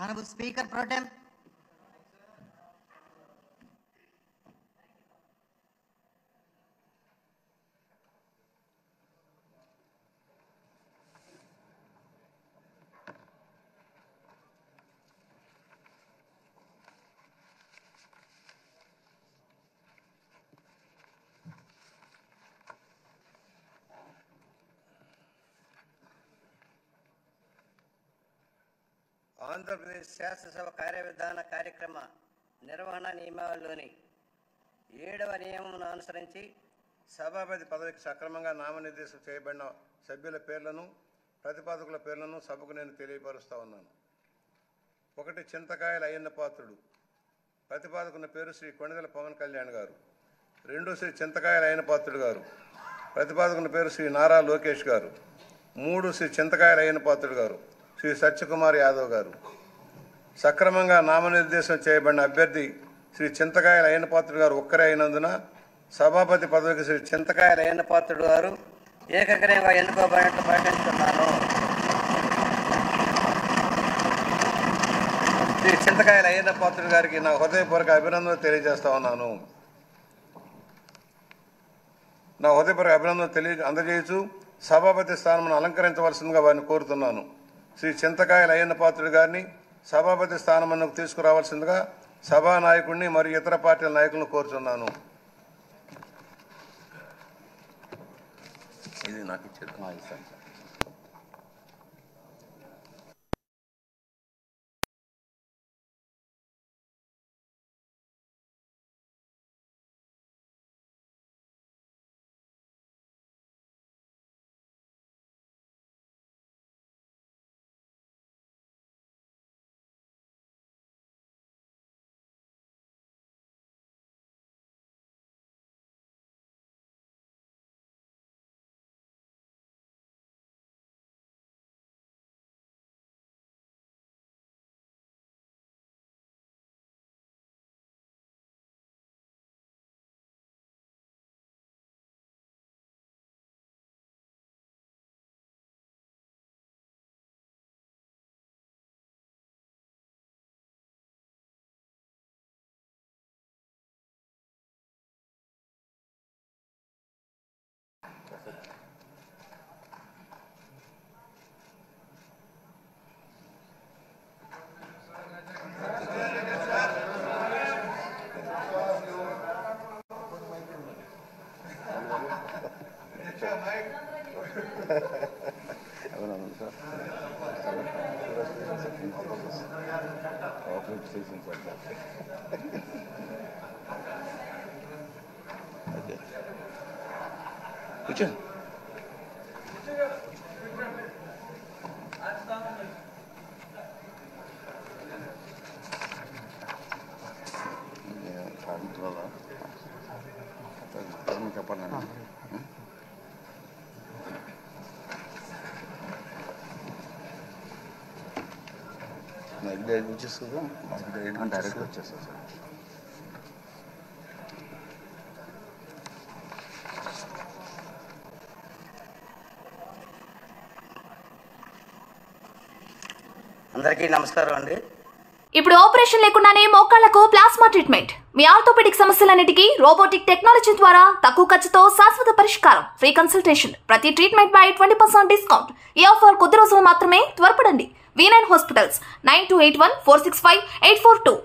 Honorable Speaker Pro Tem. Andhra Pradesh శాసనసభ కార్యవిధాన కార్యక్రమ నిర్వహణ నియమావళిలోని 7వ నియమమును అనుసరించి సభాపతి పదవికి సక్రమంగా నామనిర్దేశం చేయబడిన సభ్యుల పేర్లను ప్రతిపాదకుల పేర్లను సభకు నేను తెలియపరుస్తా ఉన్నాను. 1 చింతకాయల అయ్యన్న పాత్రుడు. ప్రతిపాదకుల పేరు శ్రీ కొణిదెల పవన్ కళ్యాణ్ గారు. 2 శ్రీ చింతకాయల అయ్యన్న పాత్రుడు గారు. ప్రతిపాదకుల పేరు శ్రీ నారా లోకేష్ గారు. 3 శ్రీ చింతకాయల అయ్యన్న పాత్రుడు గారు శ్రీ సత్యకుమార్ యాదవ్ గారు. సక్రమంగా నామనిర్దేశం చేయబడిన అభ్యర్థి శ్రీ చింతకాయల అయ్యన్న పాత్రుడు గారు ఒక్కరే అయినందున సభాపతి పదవికి శ్రీ చింతకాయల అయ్యన్న పాత్రుడు గారు ఏకగ్రీవంగా ఎన్నుకోబడినట్లు ప్రకటిస్తున్నాను. శ్రీ చింతకాయల అయ్యన్న పాత్రుడు గారికి నా హృదయపూర్వక అభినందనలు తెలియజేస్తా ఉన్నాను. నా హృదయపూర్వక అభినందనలు అందజేయచ్చు సభాపతి స్థానం అలంకరించవలసిందిగా వారిని కోరుతున్నాను. శ్రీ చింతకాయల అయ్యన్న పాత్రుడు గారిని సభాపతి స్థానమునకు తీసుకురావాల్సిందిగా సభా నాయకుడిని మరియు ఇతర పార్టీల నాయకులను కోరుతున్నాను. ఇది నాకు ఇచ్చేది. చెప్పండి. వచ్చేస్తుందా? డైరెక్ట్ వచ్చేస్తుంది సార్. అందరికీ నమస్కారం అండి. ఇప్పుడు ఆపరేషన్ లేకుండానే మోకాళ్లకు ప్లాస్మా ట్రీట్మెంట్. మీ ఆర్థోపెడిక్ సమస్యలన్నిటికీ రోబోటిక్ టెక్నాలజీ ద్వారా తక్కువ ఖర్చుతో శాశ్వత పరిష్కారం. Free consultation. ప్రతి ట్రీట్మెంట్ పై 20% డిస్కౌంట్. ఈ ఆఫర్ కొద్ది రోజులు మాత్రమే. త్వరపడండి. V9 hospitals 9281 465 842.